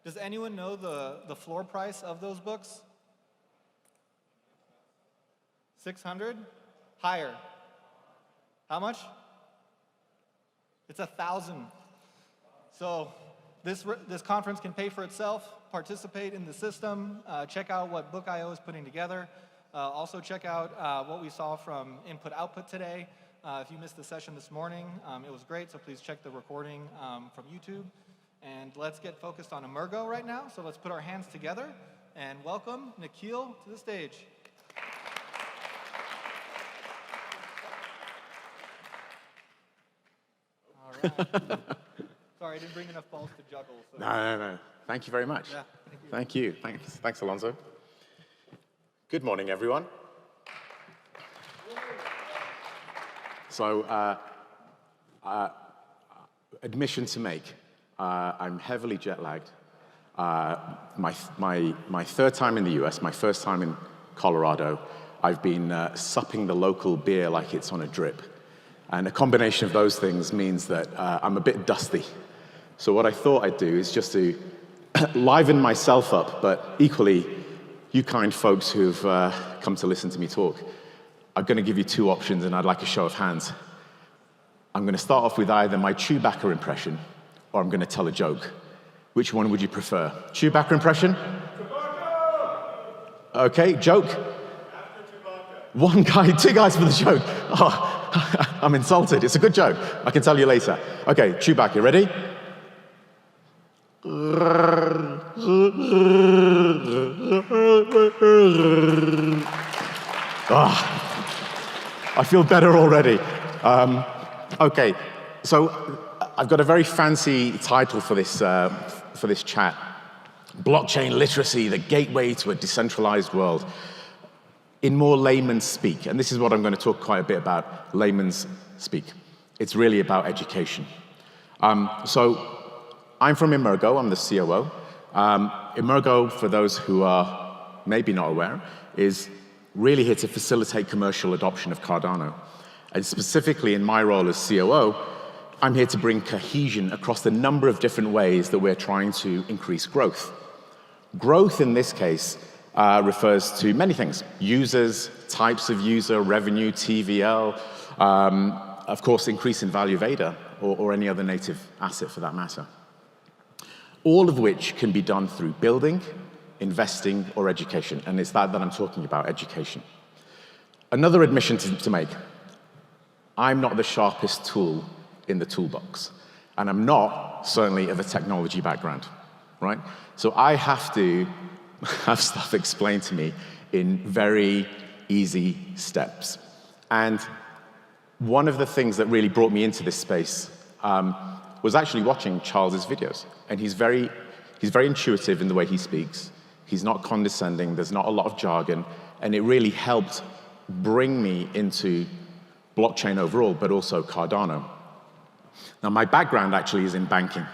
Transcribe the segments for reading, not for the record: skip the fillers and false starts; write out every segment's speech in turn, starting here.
Does anyone know the floor price of those books? 600? Higher. How much? It's 1,000. So this conference can pay for itself. Participate in the system. Check out what Book.io is putting together. Also check out what we saw from input-output today. If you missed the session this morning, it was great, so please check the recording from YouTube. And let's get focused on EMURGO right now. So let's put our hands together and welcome Nikhil to the stage. All right. Sorry, I didn't bring enough balls to juggle. So. No. Thank you very much. Yeah, thank you. Thanks, Alonso. Good morning, everyone. So, admission to make. I'm heavily jet lagged. My third time in the US, my first time in Colorado, I've been supping the local beer like it's on a drip. And a combination of those things means that I'm a bit dusty. So what I thought I'd do is just to liven myself up, but equally, you kind folks who've come to listen to me talk, I'm going to give you two options, and I'd like a show of hands. I'm going to start off with either my Chewbacca impression, or I'm going to tell a joke. Which one would you prefer? Chewbacca impression? Chewbacca! Okay, joke? After Chewbacca. One guy, two guys for the joke. Oh, I'm insulted. It's a good joke. I can tell you later. Okay, Chewbacca, ready? I feel better already. Okay, so I've got a very fancy title for this chat. Blockchain literacy, the gateway to a decentralized world. In more layman's speak, and this is what I'm going to talk quite a bit about, layman's speak. It's really about education. So I'm from EMURGO, I'm the COO. EMURGO, for those who are maybe not aware, is really here to facilitate commercial adoption of Cardano. And specifically in my role as COO, I'm here to bring cohesion across the number of different ways that we're trying to increase growth. Growth in this case refers to many things: users, types of user, revenue, TVL, of course, increase in value of ADA or any other native asset for that matter. All of which can be done through building, investing, or education. And it's that I'm talking about, education. Another admission to make. I'm not the sharpest tool in the toolbox. And I'm not, certainly, of a technology background, right? So I have to have stuff explained to me in very easy steps. And one of the things that really brought me into this space was actually watching Charles's videos. And he's very intuitive in the way he speaks. He's not condescending, there's not a lot of jargon, and it really helped bring me into blockchain overall, but also Cardano. Now, my background actually is in banking.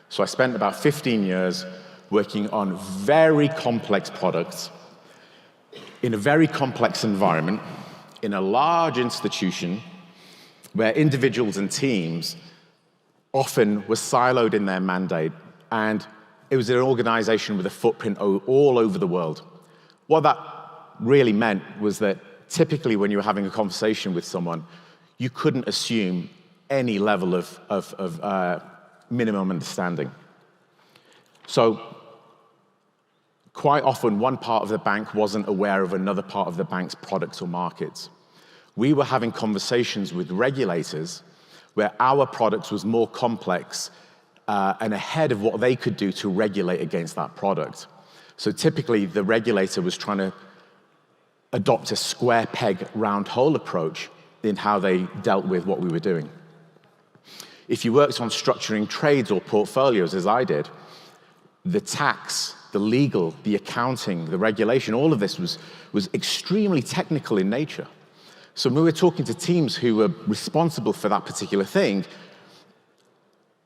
So I spent about 15 years working on very complex products in a very complex environment, in a large institution where individuals and teams often were siloed in their mandate, and it was an organization with a footprint all over the world. What that really meant was that typically when you were having a conversation with someone, you couldn't assume any level of minimum understanding. So quite often, one part of the bank wasn't aware of another part of the bank's products or markets. We were having conversations with regulators where our product was more complex and ahead of what they could do to regulate against that product. So typically, the regulator was trying to adopt a square peg, round hole approach in how they dealt with what we were doing. If you worked on structuring trades or portfolios, as I did, the tax, the legal, the accounting, the regulation, all of this was extremely technical in nature. So when we were talking to teams who were responsible for that particular thing,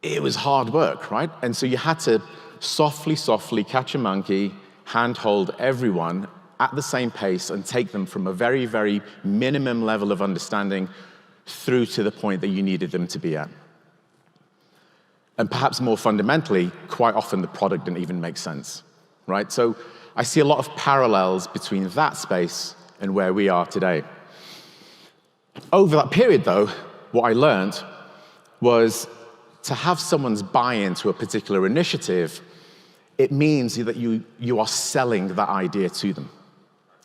it was hard work, right? And so you had to softly catch a monkey, handhold everyone at the same pace and take them from a very, very minimum level of understanding through to the point that you needed them to be at. And perhaps more fundamentally, quite often the product didn't even make sense, right? So I see a lot of parallels between that space and where we are today. Over that period, though, what I learned was to have someone's buy-in to a particular initiative, it means that you are selling that idea to them,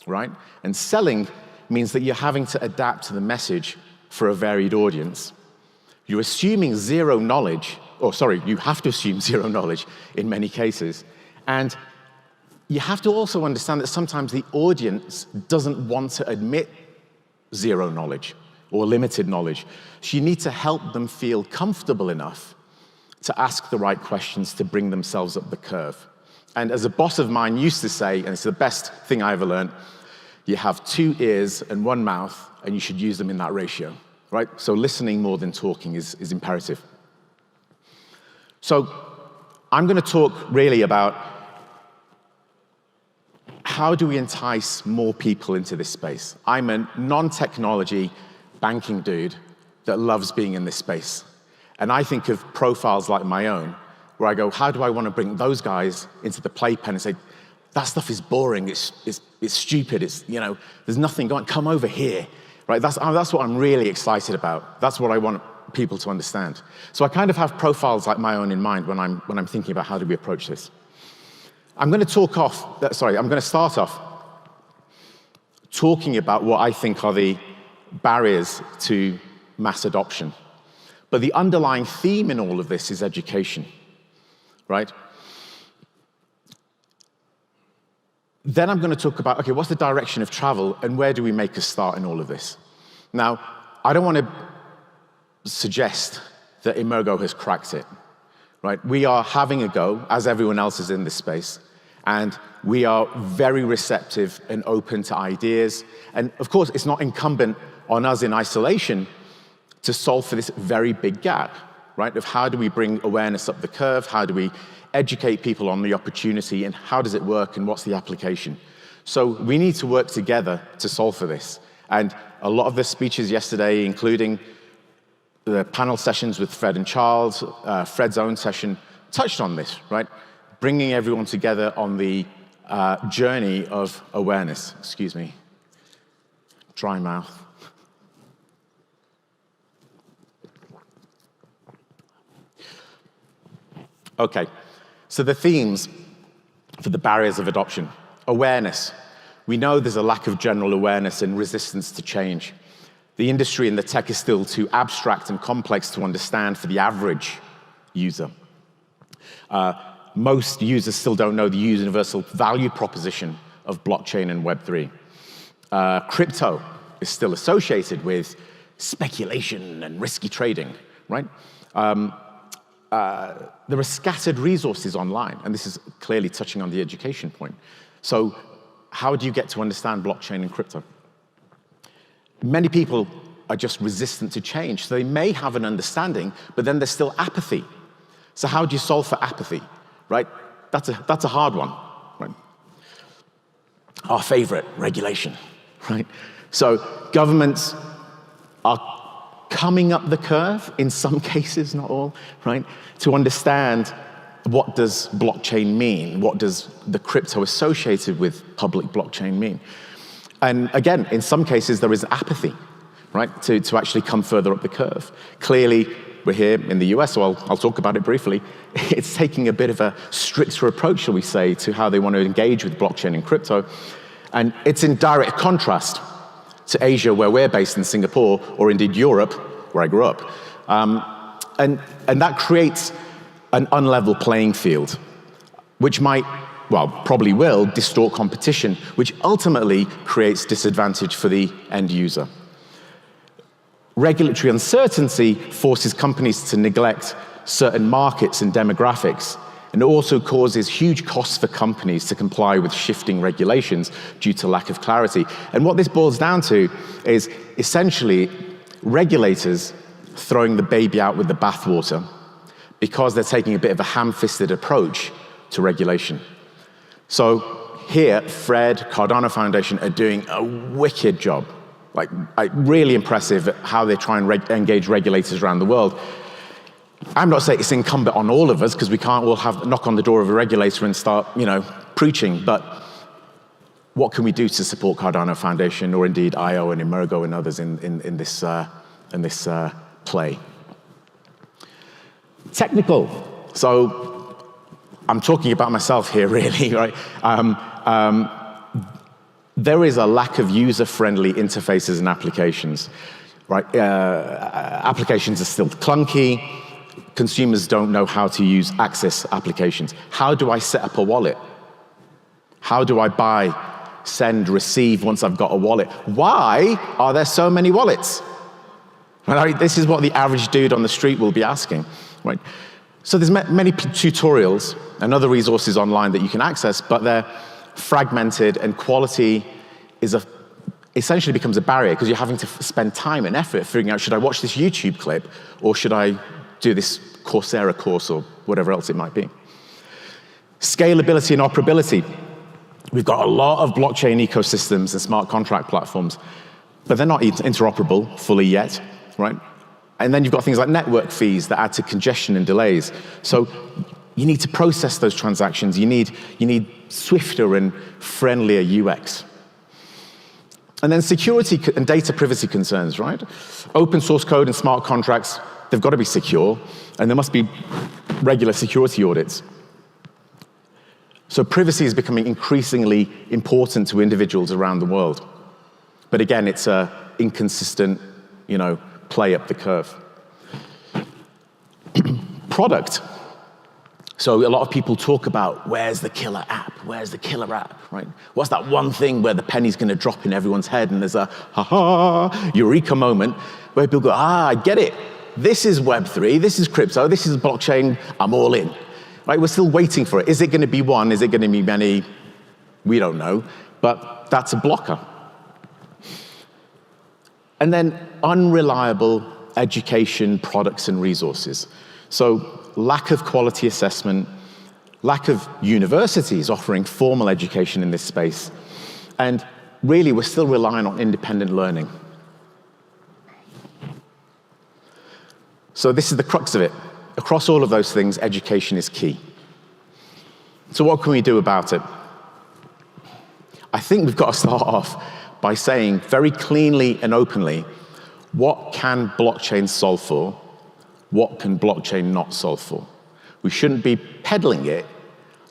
right? And selling means that you're having to adapt to the message for a varied audience. You're assuming zero knowledge, you have to assume zero knowledge in many cases. And you have to also understand that sometimes the audience doesn't want to admit zero knowledge or limited knowledge. So you need to help them feel comfortable enough to ask the right questions to bring themselves up the curve. And as a boss of mine used to say, and it's the best thing I ever learned, you have 2 ears and 1 mouth, and you should use them in that ratio, right? So listening more than talking is imperative. So I'm going to talk really about how do we entice more people into this space. I'm a non-technology banking dude that loves being in this space. And I think of profiles like my own, where I go, how do I want to bring those guys into the playpen and say, that stuff is boring, it's stupid, there's nothing going on, come over here, right? That's what I'm really excited about. That's what I want people to understand. So I kind of have profiles like my own in mind when I'm thinking about how do we approach this. I'm going to start off talking about what I think are the barriers to mass adoption. But the underlying theme in all of this is education, right? Then I'm going to talk about, okay, what's the direction of travel and where do we make a start in all of this? Now, I don't want to suggest that EMURGO has cracked it, right? We are having a go, as everyone else is in this space, and we are very receptive and open to ideas. And of course, it's not incumbent on us in isolation to solve for this very big gap, right? Of how do we bring awareness up the curve? How do we educate people on the opportunity, and how does it work, and what's the application? So we need to work together to solve for this. And a lot of the speeches yesterday, including the panel sessions with Fred and Charles, Fred's own session, touched on this, right? Bringing everyone together on the journey of awareness. Excuse me. Dry mouth. Okay, so the themes for the barriers of adoption. Awareness. We know there's a lack of general awareness and resistance to change. The industry and the tech is still too abstract and complex to understand for the average user. Most users still don't know the universal value proposition of blockchain and Web3. Crypto is still associated with speculation and risky trading, right? There are scattered resources online, and this is clearly touching on the education point. So how do you get to understand blockchain and crypto? Many people are just resistant to change. So they may have an understanding, but then there's still apathy. So how do you solve for apathy, right? That's a hard one, right? Our favorite, regulation, right? So governments are coming up the curve, in some cases, not all, right? To understand what does blockchain mean? What does the crypto associated with public blockchain mean? And again, in some cases, there is apathy, right? To actually come further up the curve. Clearly, we're here in the US, so I'll talk about it briefly. It's taking a bit of a stricter approach, shall we say, to how they want to engage with blockchain and crypto. And it's in direct contrast to Asia, where we're based in Singapore, or indeed Europe, where I grew up. And that creates an unlevel playing field, which might, well, probably will, distort competition, which ultimately creates disadvantage for the end user. Regulatory uncertainty forces companies to neglect certain markets and demographics, and it also causes huge costs for companies to comply with shifting regulations due to lack of clarity. And what this boils down to is essentially regulators throwing the baby out with the bathwater because they're taking a bit of a ham-fisted approach to regulation. So here, Fred, Cardano Foundation are doing a wicked job, like really impressive at how they try and engage regulators around the world. I'm not saying it's incumbent on all of us, because we can't all knock on the door of a regulator and start, preaching, but what can we do to support Cardano Foundation, or indeed IO and EMURGO and others in this play? Technical. So I'm talking about myself here, really, right? There is a lack of user-friendly interfaces and applications, right? Applications are still clunky. Consumers don't know how to use access applications. How do I set up a wallet? How do I buy, send, receive once I've got a wallet? Why are there so many wallets? Right? This is what the average dude on the street will be asking, right? So there's many tutorials and other resources online that you can access, but they're fragmented, and quality essentially becomes a barrier, because you're having to spend time and effort figuring out, should I watch this YouTube clip, or should I do this Coursera course, or whatever else it might be. Scalability and operability. We've got a lot of blockchain ecosystems and smart contract platforms, but they're not interoperable fully yet, right? And then you've got things like network fees that add to congestion and delays. So you need to process those transactions. You need swifter and friendlier UX. And then security and data privacy concerns, right? Open source code and smart contracts, they've got to be secure, and there must be regular security audits. So privacy is becoming increasingly important to individuals around the world. But again, it's an inconsistent, play up the curve. Product. So a lot of people talk about, where's the killer app? Where's the killer app, right? What's that one thing where the penny's going to drop in everyone's head and there's a ha-ha, eureka moment where people go, I get it. This is Web3, this is crypto, this is blockchain, I'm all in. Right? We're still waiting for it. Is it going to be one? Is it going to be many? We don't know, but that's a blocker. And then unreliable education, products, and resources. So lack of quality assessment, lack of universities offering formal education in this space, and really we're still relying on independent learning. So this is the crux of it. Across all of those things, education is key. So what can we do about it? I think we've got to start off by saying very cleanly and openly, what can blockchain solve for? What can blockchain not solve for? We shouldn't be peddling it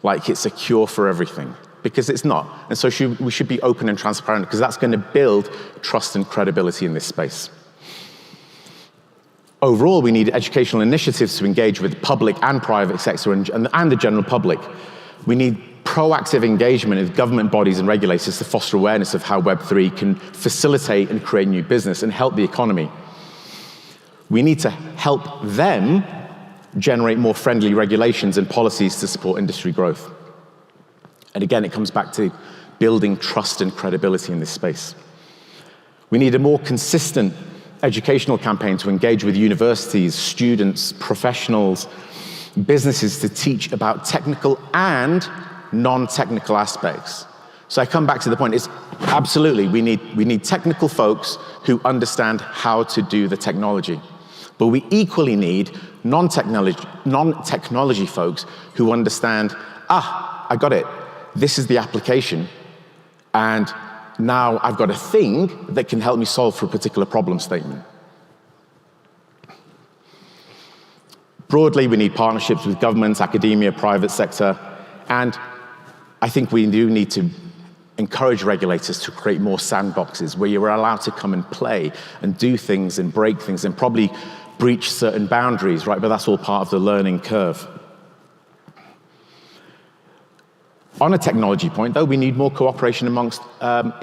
like it's a cure for everything, because it's not. And so we should be open and transparent, because that's going to build trust and credibility in this space. Overall, we need educational initiatives to engage with public and private sector and the general public. We need proactive engagement with government bodies and regulators to foster awareness of how Web3 can facilitate and create new business and help the economy. We need to help them generate more friendly regulations and policies to support industry growth. And again, it comes back to building trust and credibility in this space. We need a more consistent educational campaign to engage with universities, students, professionals, businesses to teach about technical and non-technical aspects. So I come back to the point, it's absolutely, we need technical folks who understand how to do the technology. But we equally need non-technology folks who understand, I got it, this is the application, and now I've got a thing that can help me solve for a particular problem statement. Broadly, we need partnerships with governments, academia, private sector, and I think we do need to encourage regulators to create more sandboxes where you're allowed to come and play and do things and break things and probably breach certain boundaries, right? But that's all part of the learning curve. On a technology point, though, we need more cooperation amongst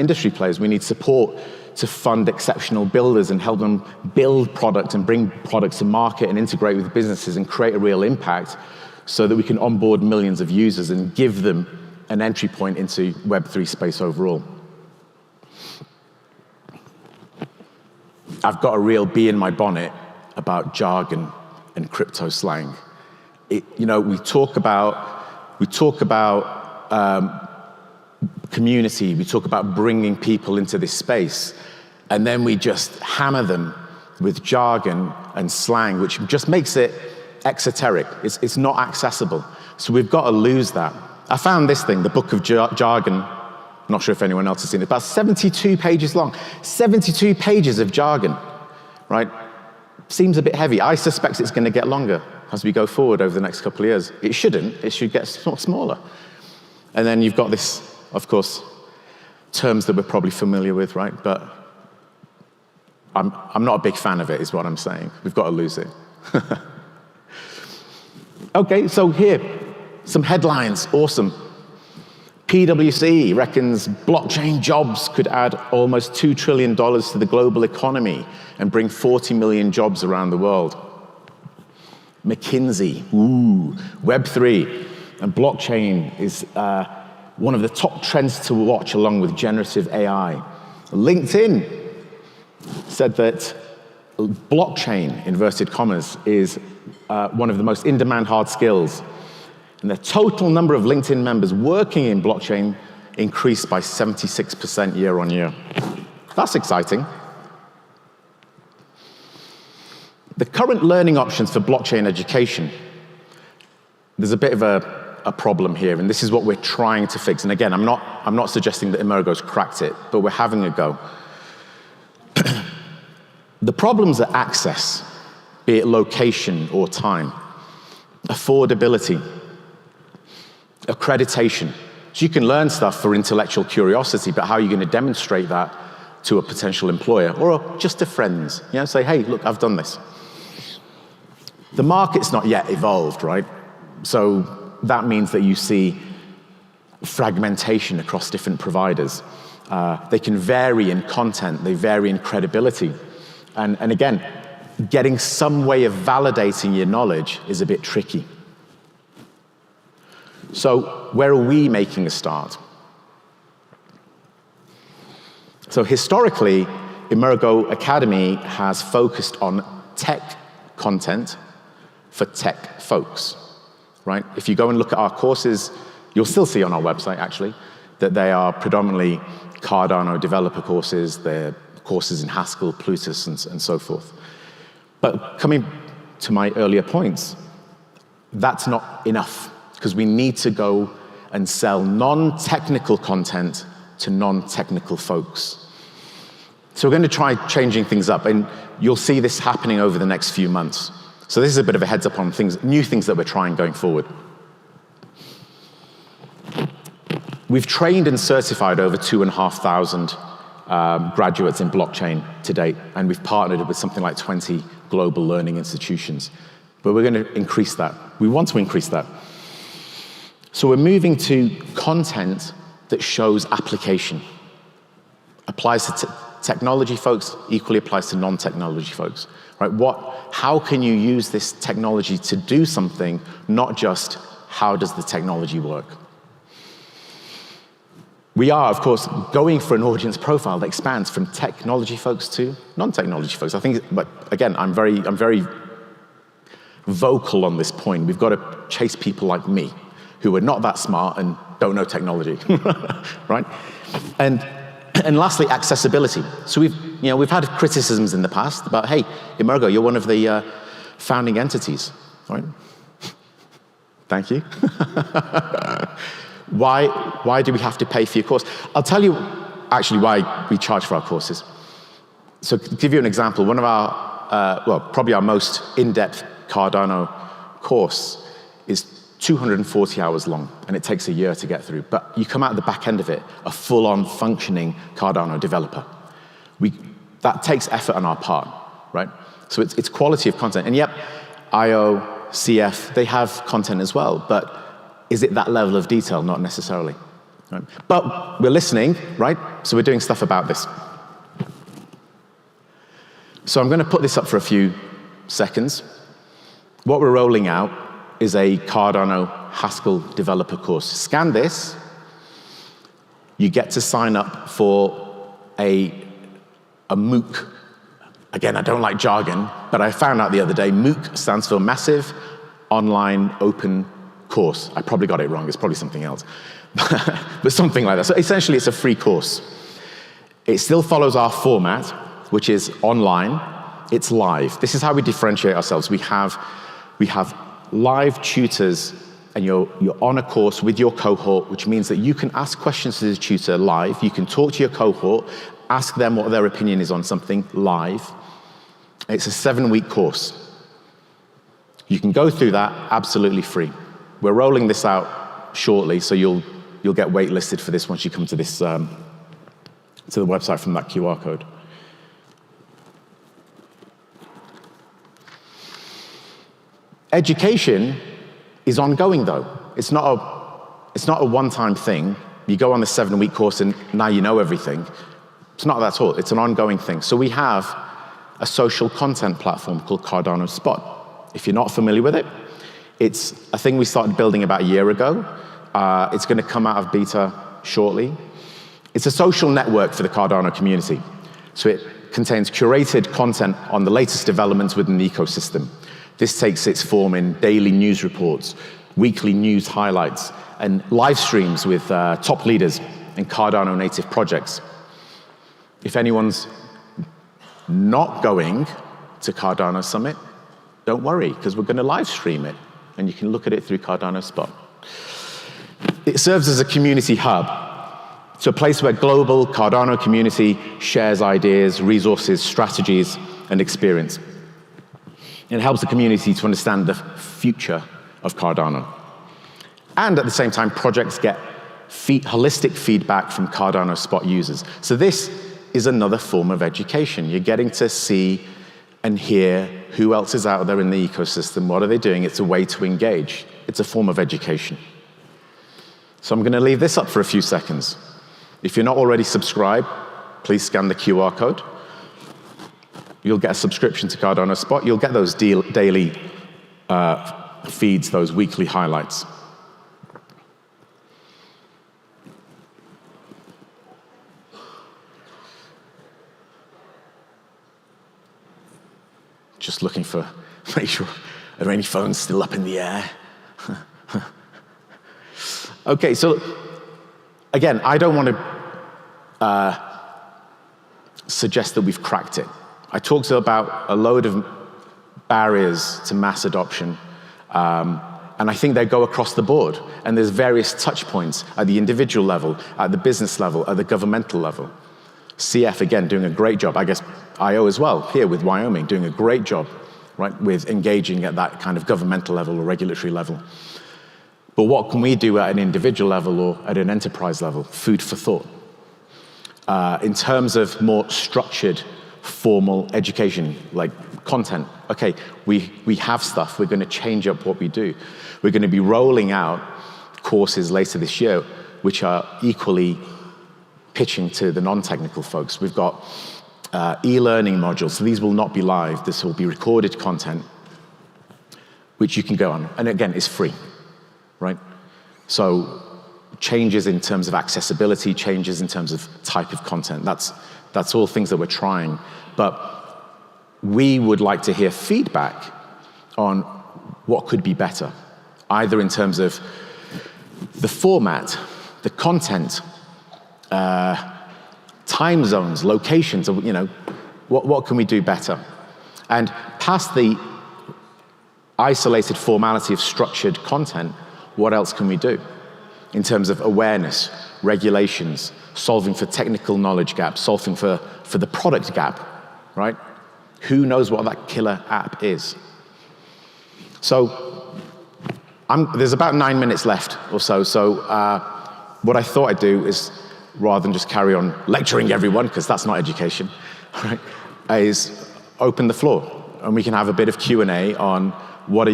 industry players. We need support to fund exceptional builders and help them build product and bring products to market and integrate with businesses and create a real impact so that we can onboard millions of users and give them an entry point into Web3 space overall. I've got a real bee in my bonnet about jargon and crypto slang. We talk about community, we talk about bringing people into this space, and then we just hammer them with jargon and slang, which just makes it exoteric. It's not accessible. So we've got to lose that. I found this thing, the Book of Jargon. Not sure if anyone else has seen it. About 72 pages long. 72 pages of jargon, right? Seems a bit heavy. I suspect it's going to get longer as we go forward over the next couple of years. It shouldn't. It should get smaller. And then you've got this, of course, terms that we're probably familiar with, right? But I'm not a big fan of it, is what I'm saying. We've got to lose it. Okay, so here, some headlines. Awesome. PwC reckons blockchain jobs could add almost $2 trillion to the global economy and bring 40 million jobs around the world. McKinsey, Web3, and blockchain is one of the top trends to watch along with generative AI. LinkedIn said that blockchain, inverted commas, is one of the most in-demand hard skills. And the total number of LinkedIn members working in blockchain increased by 76% year on year. That's exciting. The current learning options for blockchain education, there's a bit of a problem here, and this is what we're trying to fix. And again, I'm not suggesting that EMURGO's cracked it, but we're having a go. The problems are access, be it location or time, affordability, accreditation. So you can learn stuff for intellectual curiosity, but how are you going to demonstrate that to a potential employer or just to friends? You know, say, hey, look, I've done this. The market's not yet evolved, right? So that means that you see fragmentation across different providers. They can vary in content, they vary in credibility. And again, getting some way of validating your knowledge is a bit tricky. So where are we making a start? So historically, EMURGO Academy has focused on tech content for tech folks, right? If you go and look at our courses, you'll still see on our website, actually, that they are predominantly Cardano developer courses, they're courses in Haskell, Plutus, and so forth. But coming to my earlier points, that's not enough, because we need to go and sell non-technical content to non-technical folks. So we're going to try changing things up, and you'll see this happening over the next few months. So this is a bit of a heads up on new things that we're trying going forward. We've trained and certified over 2,500 graduates in blockchain to date, and we've partnered with something like 20 global learning institutions. But we're going to increase that. We want to increase that. So we're moving to content that shows application. Applies to technology folks, equally applies to non-technology folks. Right? How can you use this technology to do something, not just how does the technology work? We are, of course, going for an audience profile that expands from technology folks to non-technology folks. I think, but again, I'm very vocal on this point. We've got to chase people like me, who are not that smart and don't know technology, right? And lastly, accessibility. So we've had criticisms in the past about, hey, EMURGO, you're one of the founding entities, right? Thank you. Why do we have to pay for your course? I'll tell you actually why we charge for our courses. So to give you an example, one of our, probably our most in-depth Cardano course is 240 hours long, and it takes a year to get through. But you come out the back end of it, a full-on functioning Cardano developer. That takes effort on our part, right? So it's quality of content. And yep, IO, CF, they have content as well, but is it that level of detail? Not necessarily. Right? But we're listening, right? So we're doing stuff about this. So I'm going to put this up for a few seconds. What we're rolling out is a Cardano Haskell developer course. Scan this. You get to sign up for a MOOC. Again, I don't like jargon, but I found out the other day, MOOC stands for Massive Online Open Course. I probably got it wrong. It's probably something else. But something like that. So essentially, it's a free course. It still follows our format, which is online. It's live. This is how we differentiate ourselves. We have We have live tutors, and you're on a course with your cohort, which means that you can ask questions to the tutor live. You can talk to your cohort, ask them what their opinion is on something live. It's a 7-week course. You can go through that absolutely free. We're rolling this out shortly, so you'll get waitlisted for this once you come to this to the website from that QR code. Education is ongoing, though. It's not a one-time thing. You go on the 7-week course and now you know everything. It's not that at all. It's an ongoing thing. So we have a social content platform called Cardano Spot. If you're not familiar with it, it's a thing we started building about a year ago. It's going to come out of beta shortly. It's a social network for the Cardano community. So it contains curated content on the latest developments within the ecosystem. This takes its form in daily news reports, weekly news highlights, and live streams with top leaders and Cardano native projects. If anyone's not going to Cardano Summit, don't worry, because we're going to live stream it, and you can look at it through Cardano Spot. It serves as a community hub. It's a place where global Cardano community shares ideas, resources, strategies, and experience. It helps the community to understand the future of Cardano. And at the same time, projects get holistic feedback from Cardano Spot users. So this is another form of education. You're getting to see and hear who else is out there in the ecosystem, what are they doing. It's a way to engage. It's a form of education. So I'm going to leave this up for a few seconds. If you're not already subscribed, please scan the QR code. You'll get a subscription to Cardano Spot. You'll get those daily feeds, those weekly highlights. Just looking for, make sure, are there any phones still up in the air? Okay, so again, I don't want to suggest that we've cracked it. I talked about a load of barriers to mass adoption, and I think they go across the board. And there's various touch points at the individual level, at the business level, at the governmental level. CF, again, doing a great job. I guess IO as well, here with Wyoming, doing a great job, right, with engaging at that kind of governmental level or regulatory level. But what can we do at an individual level or at an enterprise level? Food for thought. In terms of more structured, formal education, like content. Okay, we have stuff. We're going to change up what we do. We're going to be rolling out courses later this year, which are equally pitching to the non-technical folks. We've got e-learning modules. So these will not be live. This will be recorded content, which you can go on. And again, it's free, right? So changes in terms of accessibility, changes in terms of type of content. That's all things that we're trying. But we would like to hear feedback on what could be better, either in terms of the format, the content, time zones, locations, you know, what can we do better? And past the isolated formality of structured content, what else can we do in terms of awareness, regulations, solving for technical knowledge gaps, solving for the product gap, right? Who knows what that killer app is? So there's about 9 minutes left or so. So what I thought I'd do is, rather than just carry on lecturing everyone, because that's not education, right, is open the floor. And we can have a bit of Q&A on what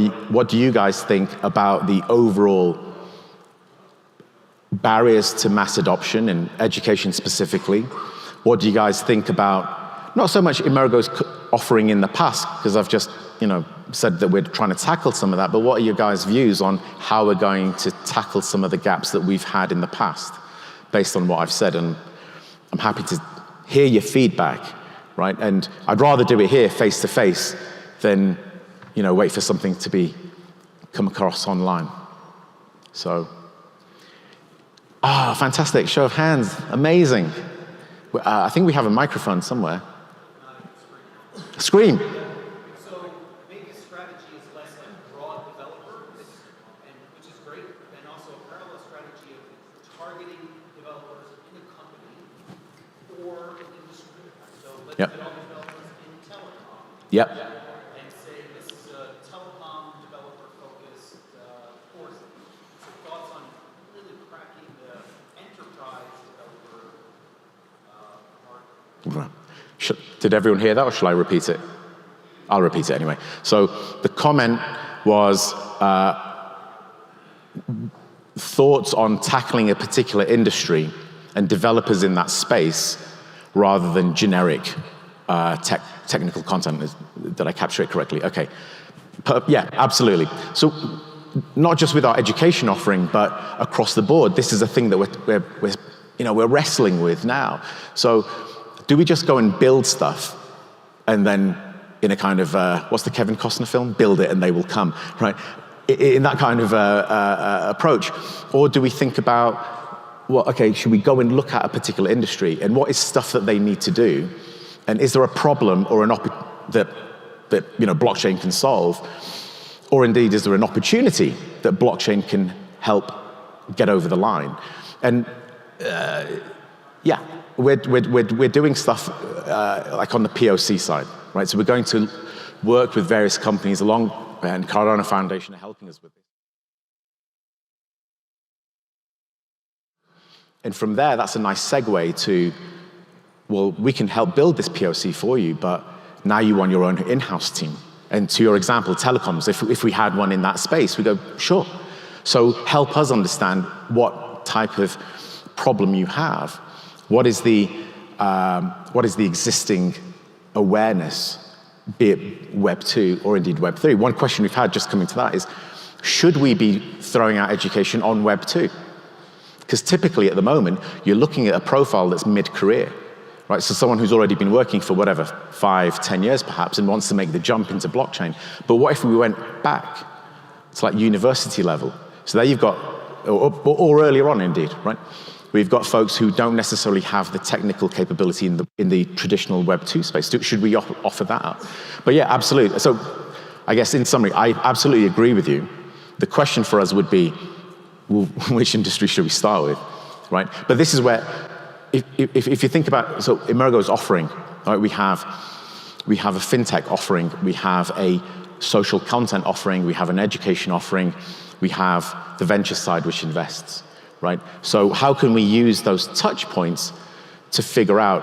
do you guys think about the overall barriers to mass adoption and education specifically? What do you guys think about, not so much EMURGO's offering in the past, because I've just, you know, said that we're trying to tackle some of that, but what are your guys' views on how we're going to tackle some of the gaps that we've had in the past, based on what I've said? And I'm happy to hear your feedback, right? And I'd rather do it here face to face than, you know, wait for something to come across online. So, fantastic, show of hands, amazing. I think we have a microphone somewhere. Scream. So maybe a strategy is less like targeting developers in a company or an industry. So let's Yep. get all developers in telecom Yep. and say this is a telecom developer-focused course. So thoughts on really cracking the enterprise developer market? Did everyone hear that, or shall I repeat it? I'll repeat it anyway. So the comment was thoughts on tackling a particular industry and developers in that space rather than generic technical content. Did I capture it correctly? Okay. Yeah, absolutely. So not just with our education offering, but across the board, this is a thing that we're wrestling with now. So do we just go and build stuff and then in a kind of, what's the Kevin Costner film? Build it and they will come, right? In that kind of approach. Or do we think about, well, okay, should we go and look at a particular industry and what is stuff that they need to do? And is there a problem or that blockchain can solve? Or indeed, is there an opportunity that blockchain can help get over the line? And yeah, we're doing stuff like on the POC side, right? So we're going to work with various companies along, and Cardano Foundation are helping us with this. And from there, that's a nice segue to, well, we can help build this POC for you, but now you want your own in-house team. And to your example, telecoms, if we had one in that space, we go, sure. So help us understand what type of problem you have. What is the existing awareness, be it Web 2 or indeed Web 3? One question we've had just coming to that is, should we be throwing out education on Web 2? Because typically at the moment, you're looking at a profile that's mid-career, right? So someone who's already been working for whatever, 5, 10 years perhaps, and wants to make the jump into blockchain. But what if we went back to like university level? So there you've got, or earlier on indeed, right? We've got folks who don't necessarily have the technical capability in the traditional Web 2 space. Should we offer that up? But yeah, absolutely. So I guess in summary, I absolutely agree with you. The question for us would be, well, which industry should we start with, right? But this is where, if you think about, so EMURGO's offering, right? We have a fintech offering, we have a social content offering, we have an education offering, we have the venture side which invests. Right? So how can we use those touch points to figure out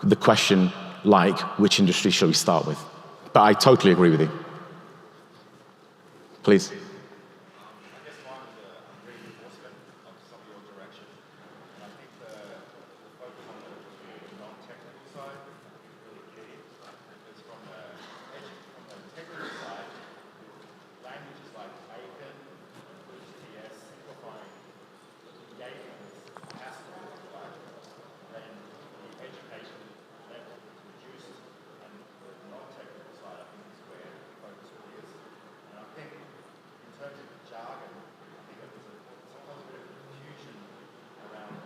the question like, which industry shall we start with? But I totally agree with you. Please. I guess one of the reinforcement of some of your direction, and I think the focus on the non-technical side is really key, because from the technical side, languages like Aiken, HTS, simplifying engagement with hassle, then the education level is reduced, and the non-technical side, I think, is where the focus really is. And I think, in terms of jargon, I think it was sometimes a bit of confusion around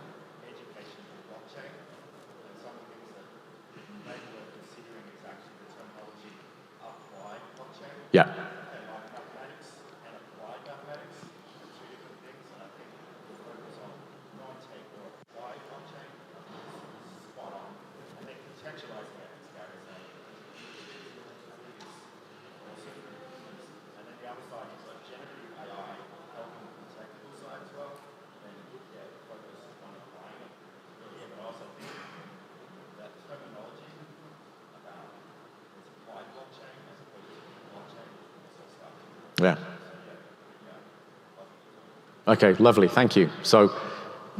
education and blockchain, and some of the things that maybe we're considering is actually the terminology applied blockchain. Yeah. And like mathematics and applied mathematics are two different things, and I think the focus on non-tech or applied blockchain is spot on. And then contextualizing it, as Gary said, I think is awesome. And then the other side is like generative AI helping with the technical side as well. And yeah, the focus on applying it. Yeah, but I also think that terminology about it's applied blockchain as opposed to blockchain is all stuff. Yeah. Okay, lovely, thank you. So,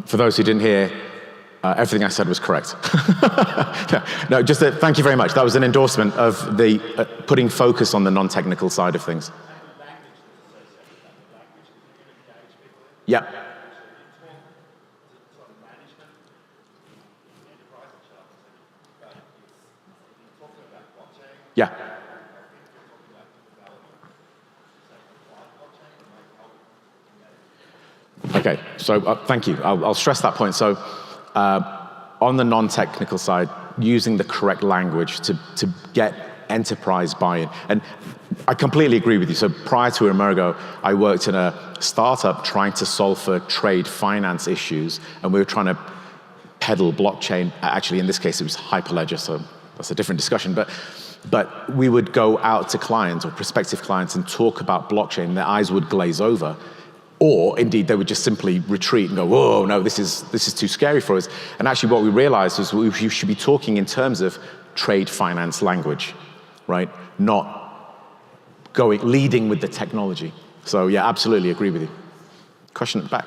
for those who didn't hear, everything I said was correct. No, just thank you very much. That was an endorsement of the putting focus on the non-technical side of things. Yeah. Yeah. Okay, so thank you. I'll stress that point. So on the non-technical side, using the correct language to get enterprise buy-in. And I completely agree with you. So prior to EMURGO, I worked in a startup trying to solve for trade finance issues, and we were trying to peddle blockchain. Actually, in this case, it was Hyperledger, so that's a different discussion. But we would go out to clients or prospective clients and talk about blockchain, and their eyes would glaze over. Or indeed, they would just simply retreat and go, whoa, no, this is too scary for us. And actually what we realized was we should be talking in terms of trade finance language, right? Not leading with the technology. So yeah, absolutely agree with you. Question at the back.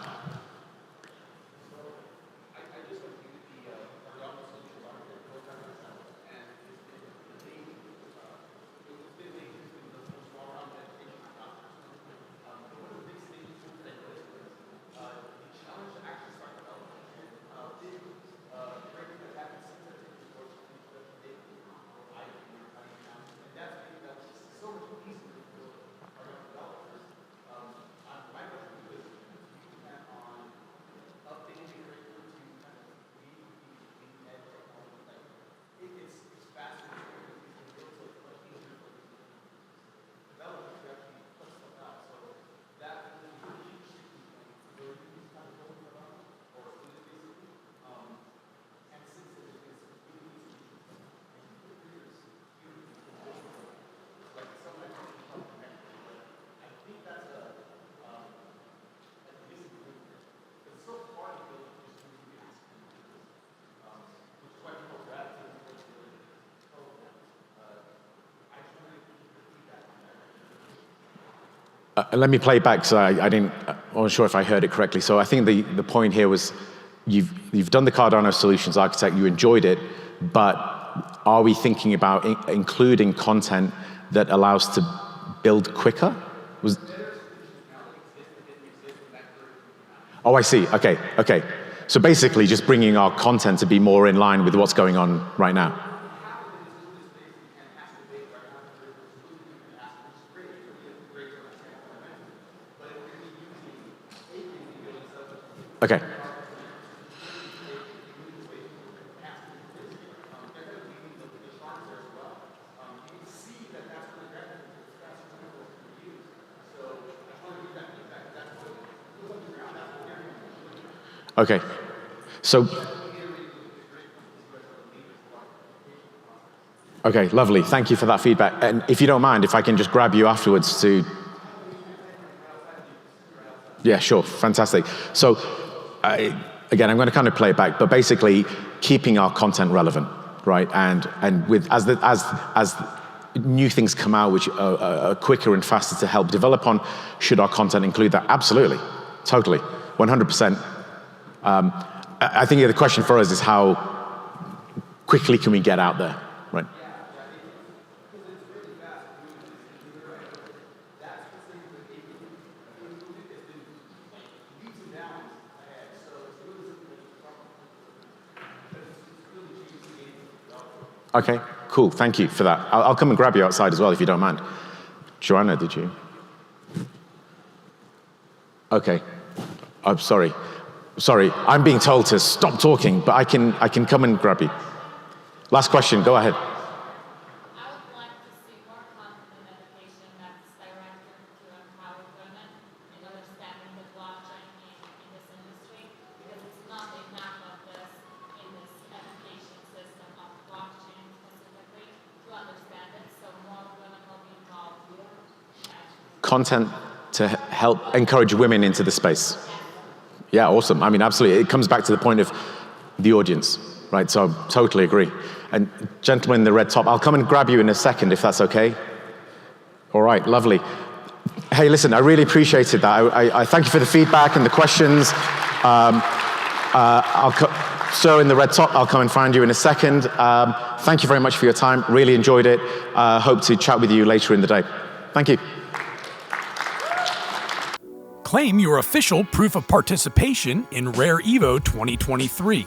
Let me play back, so I wasn't sure if I heard it correctly. So I think the point here was you've done the Cardano Solutions Architect, you enjoyed it, but are we thinking about including content that allows to build quicker? Oh, I see. Okay. So basically just bringing our content to be more in line with what's going on right now. Okay. Okay. So, okay, lovely. Thank you for that feedback. And if you don't mind, if I can just grab you afterwards to... Yeah, sure. Fantastic. So, again, I'm going to kind of play it back, but basically keeping our content relevant, right? And with as new things come out which are quicker and faster to help develop on, should our content include that? Absolutely, totally, 100%. I think the question for us is how quickly can we get out there, right? Okay, cool, thank you for that. I'll come and grab you outside as well if you don't mind. Joanna, did you? Okay, I'm sorry. Sorry, I'm being told to stop talking, but I can come and grab you. Last question, go ahead. I would like to see more content education that's directed to empower women in understanding the blockchain in this industry, because it's not enough of this in this education system of blockchain specifically to understand it, so more women will be involved. Content to help encourage women into the space. Yeah, awesome. I mean, absolutely. It comes back to the point of the audience, right? So I totally agree. And gentleman in the red top, I'll come and grab you in a second if that's okay. All right, lovely. Hey, listen, I really appreciated that. I thank you for the feedback and the questions. Sir in the red top, I'll come and find you in a second. Thank you very much for your time. Really enjoyed it. Hope to chat with you later in the day. Thank you. Claim your official proof of participation in Rare Evo 2023.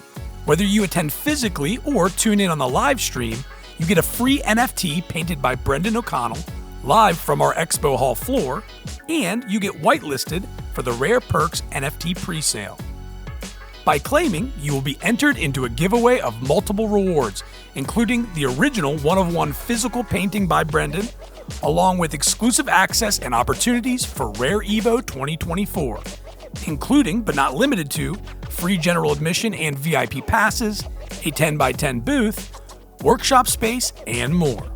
Whether you attend physically or tune in on the live stream, you get a free NFT painted by Brendan O'Connell, live from our Expo Hall floor, and you get whitelisted for the Rare Perks NFT presale. By claiming, you will be entered into a giveaway of multiple rewards, including the original one-of-one physical painting by Brendan, along with exclusive access and opportunities for Rare Evo 2024, including but not limited to free general admission and VIP passes, a 10x10 booth, workshop space, and more.